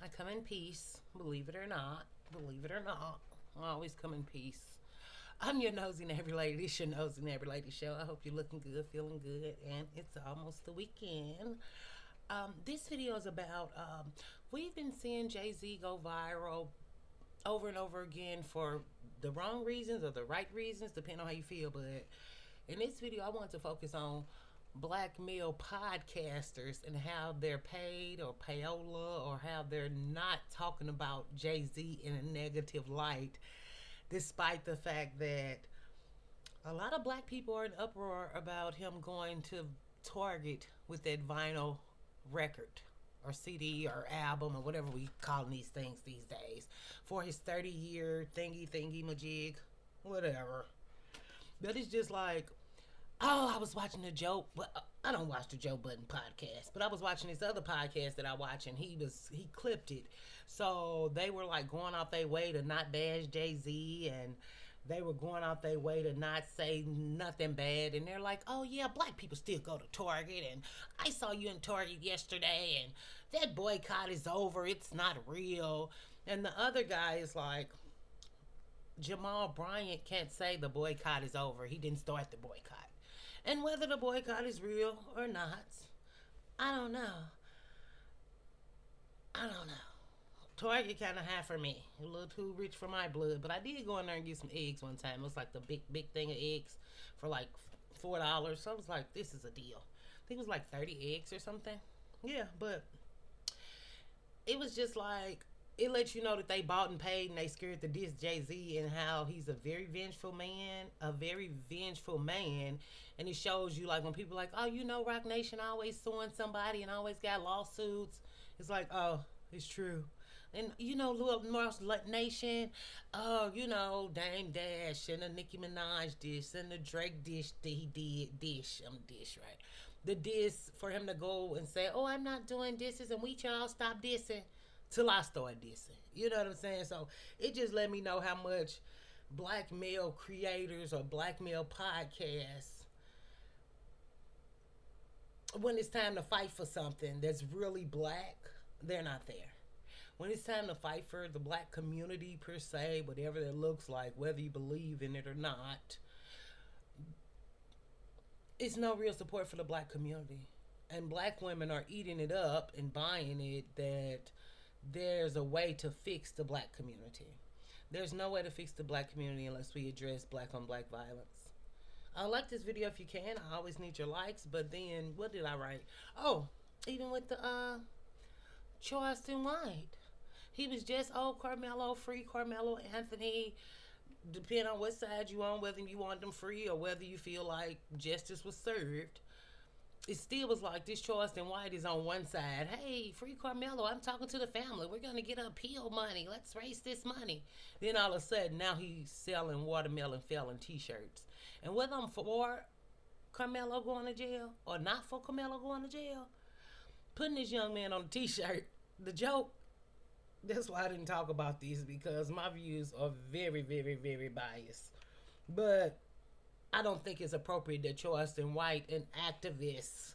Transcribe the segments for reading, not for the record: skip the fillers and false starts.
I come in peace, believe it or not. Believe it or not. I always come in peace. I'm your nosy neighbor lady. It's your nosy neighbor lady show. I hope you're looking good, feeling good, and it's almost the weekend. This video is about we've been seeing Jay-Z go viral over and over again for the wrong reasons or the right reasons, depending on how you feel. But in this video, I want to focus on black male podcasters and how they're paid or payola or how they're not talking about Jay-Z in a negative light, despite the fact that a lot of black people are in uproar about him going to Target with that vinyl record or CD or album or whatever we call these things these days for his 30-year thingy majig, whatever. But it's just like, oh, I was watching the Joe, but I don't watch the Joe Budden podcast, but I was watching this other podcast that I watch, and he clipped it. So they were like going off their way to not bash Jay-Z, and they were going off their way to not say nothing bad. And they're like, oh yeah, black people still go to Target, and I saw you in Target yesterday, and that boycott is over. It's not real. And the other guy is like, Jamal Bryant can't say the boycott is over. He didn't start the boycott. And whether the boycott is real or not, I don't know. I don't know. Target kind of high for me. A little too rich for my blood. But I did go in there and get some eggs one time. It was like the big thing of eggs for like $4. So I was like, this is a deal. I think it was like 30 eggs or something. Yeah, but it was just like, it lets you know that they bought and paid and they scared to diss Jay-Z and how he's a very vengeful man, and it shows you like when people are like, oh, you know, Rock Nation always suing somebody and always got lawsuits. It's like, oh, it's true. And you know, Little North Nation, oh, you know, Dame Dash and the Nicki Minaj dish and the Drake dish that he did dish, right? The diss for him to go and say, oh, I'm not doing disses and we y'all stop dissing till I start dissing. You know what I'm saying? So it just let me know how much black male creators or black male podcasts, when it's time to fight for something that's really black, they're not there. When it's time to fight for the black community per se, whatever that looks like, whether you believe in it or not, it's no real support for the black community. And black women are eating it up and buying it that there's a way to fix the black community. There's no way to fix the black community unless we address black on black violence. I like this video if you can. I always need your likes. But then, what did I write? Oh, even with the Charleston White. He was just, oh, Carmelo, free Carmelo Anthony. Depending on what side you on, whether you want them free or whether you feel like justice was served, it still was like this Charleston White is on one side. Hey, free Carmelo. I'm talking to the family. We're going to get appeal money. Let's raise this money. Then all of a sudden, now he's selling watermelon felon t-shirts. And whether I'm for Carmelo going to jail or not for Carmelo going to jail, putting this young man on a t-shirt, the joke, that's why I didn't talk about these, because my views are very biased. But I don't think it's appropriate that Charleston White and activists,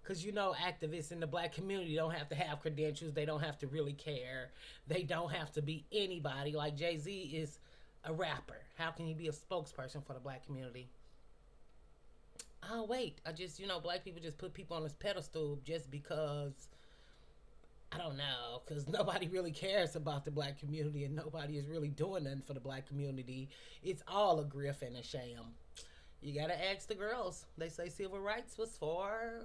because you know activists in the black community don't have to have credentials. They don't have to really care. They don't have to be anybody. Like Jay-Z is a rapper. How can he be a spokesperson for the black community? Oh, wait. Black people just put people on this pedestal just because, I don't know, because nobody really cares about the black community and nobody is really doing nothing for the black community. It's all a grift and a sham. You gotta ask the girls. They say civil rights was for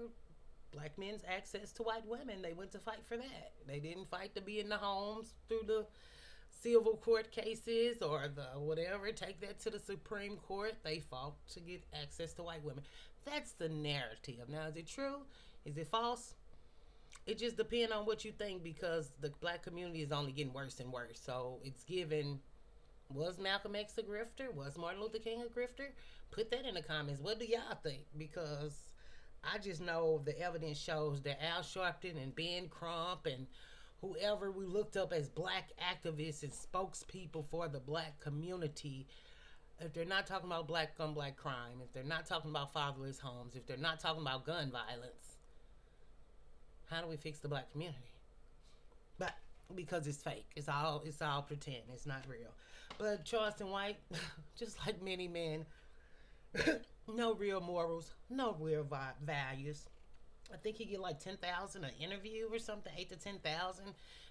black men's access to white women. They went to fight for that. They didn't fight to be in the homes through the civil court cases or the whatever. Take that to the Supreme Court. They fought to get access to white women. That's the narrative. Now, is it true? Is it false? It just depends on what you think, because the black community is only getting worse and worse. So it's given, was Malcolm X a grifter? Was Martin Luther King a grifter? Put that in the comments. What do y'all think? Because I just know the evidence shows that Al Sharpton and Ben Crump and whoever we looked up as black activists and spokespeople for the black community, if they're not talking about black on black crime, if they're not talking about fatherless homes, if they're not talking about gun violence, how do we fix the black community? But because it's fake. It's all pretend. It's not real. But Charleston White, just like many men, no real morals, no real values. I think he get like 10,000 an interview or something, 8 to 10,000,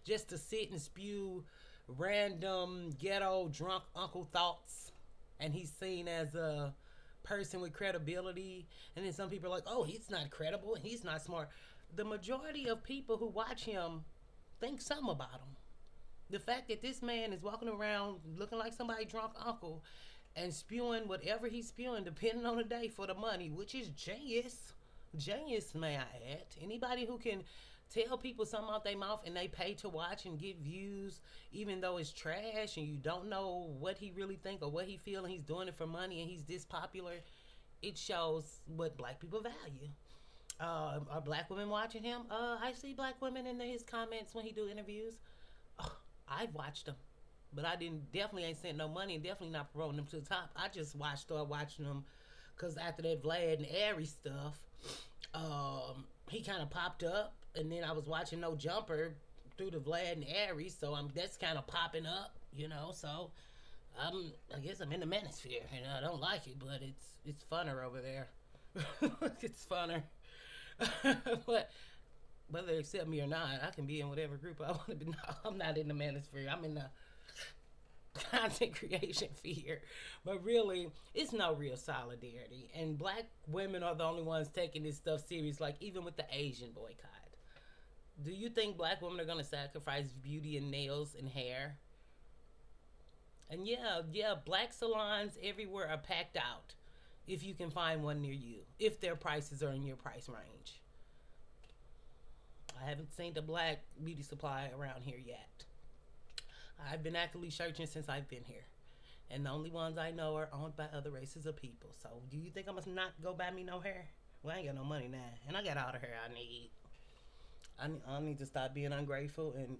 just to sit and spew random ghetto drunk uncle thoughts, and he's seen as a person with credibility. And then some people are like, "Oh, he's not credible and he's not smart." The majority of people who watch him think something about him. The fact that this man is walking around looking like somebody drunk uncle and spewing whatever he's spewing, depending on the day, for the money, which is genius. Genius, may I add. Anybody who can tell people something out their mouth and they pay to watch and get views, even though it's trash and you don't know what he really think or what he feel, and he's doing it for money and he's this popular, it shows what black people value. Are black women watching him? I see black women in his comments when he do interviews. I've watched them, but I didn't definitely ain't sent no money and definitely not promoting them to the top. I just started watching them because after that Vlad and Ari stuff, he kind of popped up, and then I was watching No Jumper through the Vlad and Ari, so that's kind of popping up, So I guess I'm in the manosphere, and I don't like it, but it's funner over there. It's funner. But whether they accept me or not, I can be in whatever group I want to be. No, I'm not in the manosphere. I'm in the content creation sphere. But really, it's no real solidarity. And black women are the only ones taking this stuff serious, like even with the Asian boycott. Do you think black women are going to sacrifice beauty and nails and hair? And yeah, black salons everywhere are packed out if you can find one near you, if their prices are in your price range. I haven't seen the black beauty supply around here yet. I've been actively searching since I've been here. And the only ones I know are owned by other races of people. So do you think I must not go buy me no hair? Well, I ain't got no money now. And I got all the hair I need. I need to stop being ungrateful and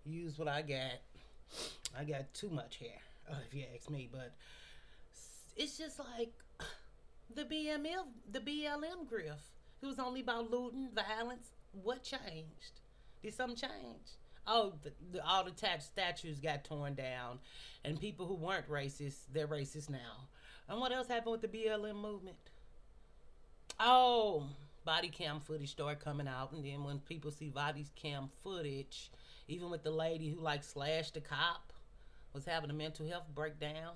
use what I got. I got too much hair, if you ask me. But it's just like the BLM griff. It was only about looting, violence. What changed? Did something change? Oh, all the statues got torn down, and people who weren't racist, they're racist now. And what else happened with the BLM movement? Oh, body cam footage started coming out, and then when people see body cam footage, even with the lady who like slashed the cop, was having a mental health breakdown.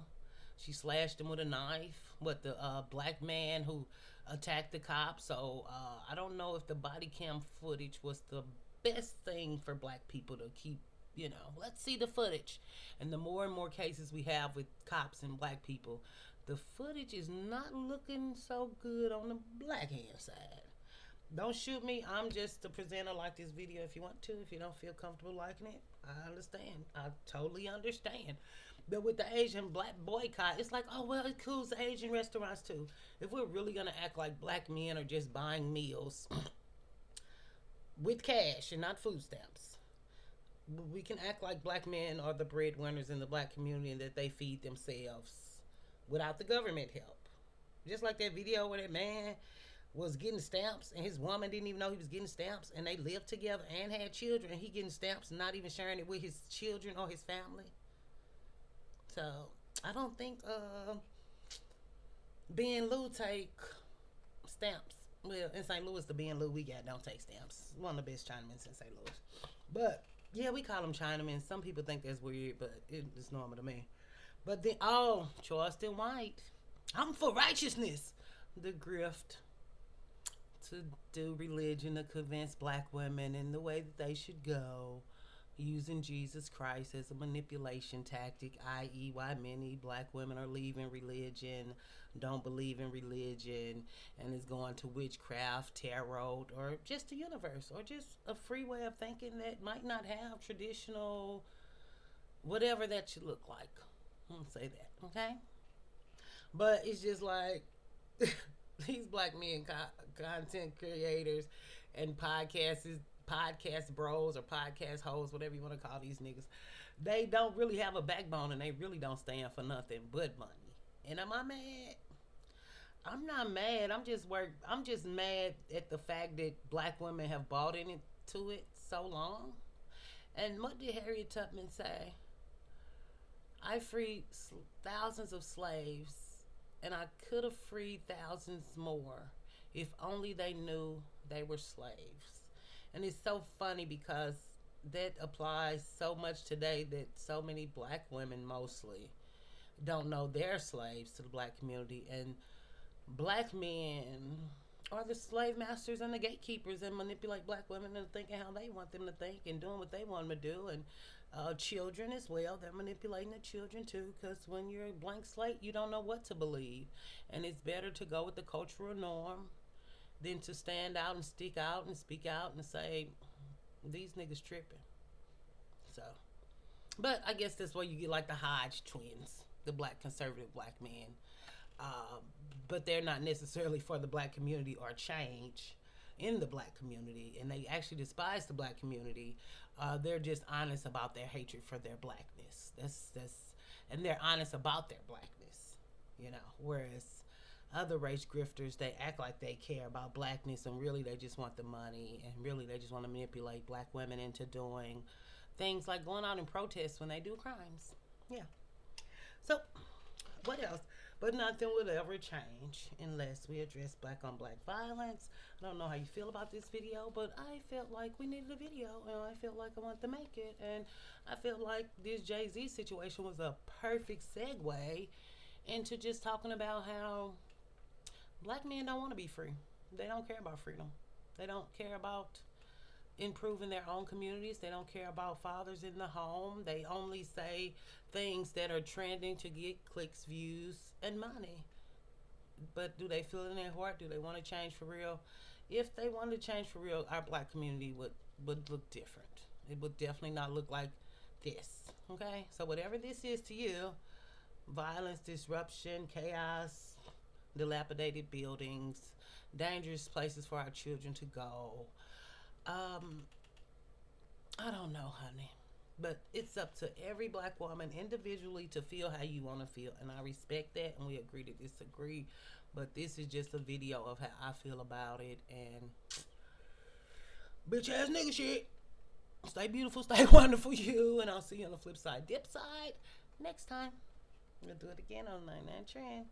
She slashed him with a knife. What, the black man who attacked the cop? So I don't know if the body cam footage was the best thing for black people to keep. Let's see the footage. And the more and more cases we have with cops and black people, the footage is not looking so good on the black hand side. Don't shoot me. I'm just the presenter. Like this video if you want to. If you don't feel comfortable liking it, I understand. I totally understand. But with the Asian black boycott, it's like, oh, well, it cools the Asian restaurants too. If we're really going to act like black men are just buying meals with cash and not food stamps, we can act like black men are the breadwinners in the black community and that they feed themselves without the government help. Just like that video where that man was getting stamps and his woman didn't even know he was getting stamps, and they lived together and had children, and he getting stamps and not even sharing it with his children or his family. So I don't think Ben Lou take stamps. Well, in St. Louis, the Ben Lou we got don't take stamps. One of the best Chinamen in St. Louis. But yeah, we call them Chinamen. Some people think that's weird, but it's normal to me. But then, Charleston White, I'm for righteousness. The grift to do religion to convince black women in the way that they should go, using Jesus Christ as a manipulation tactic, i.e., why many black women are leaving religion, don't believe in religion, and is going to witchcraft, tarot, or just the universe, or just a free way of thinking that might not have traditional whatever that should look like. I won't say that, okay? But it's just like these black men content creators and podcast bros or podcast hoes, whatever you want to call these niggas, they don't really have a backbone, and they really don't stand for nothing but money. And am I mad? I'm not mad. I'm just mad at the fact that black women have bought into it so long, And what did Harriet Tubman say? I freed thousands of slaves, and I could have freed thousands more if only they knew they were slaves. And it's so funny because that applies so much today that so many black women mostly don't know they're slaves to the black community. And black men are the slave masters and the gatekeepers and manipulate black women into thinking how they want them to think and doing what they want them to do. And children as well, they're manipulating the children too, because when you're a blank slate, you don't know what to believe. And it's better to go with the cultural norm than to stand out and stick out and speak out and say, these niggas tripping. So, but I guess that's where you get like the Hodge twins, the black conservative black men. Um, but they're not necessarily for the black community or change in the black community, and they actually despise the black community. They're just honest about their hatred for their blackness. That's and they're honest about their blackness, you know. Whereas other race grifters, they act like they care about blackness, and really they just want the money, and really they just want to manipulate black women into doing things like going out and protest when they do crimes. Yeah. So, what else? But nothing will ever change unless we address black on black violence. I don't know how you feel about this video, but I felt like we needed a video, and I felt like I wanted to make it. And I felt like this Jay-Z situation was a perfect segue into just talking about how black men don't want to be free. They don't care about freedom. They don't care about improving their own communities. They don't care about fathers in the home. They only say things that are trending to get clicks, views, and money. But do they feel it in their heart? Do they want to change for real? If they wanted to change for real, our black community would look different. It would definitely not look like this. Okay? So whatever this is to you, violence, disruption, chaos, dilapidated buildings, dangerous places for our children to go. I don't know, honey. But it's up to every black woman individually to feel how you want to feel. And I respect that, and we agree to disagree. But this is just a video of how I feel about it. And bitch ass nigga shit. Stay beautiful, stay wonderful, you. And I'll see you on the flip side, dip side, next time. We'll do it again on 99 Trend.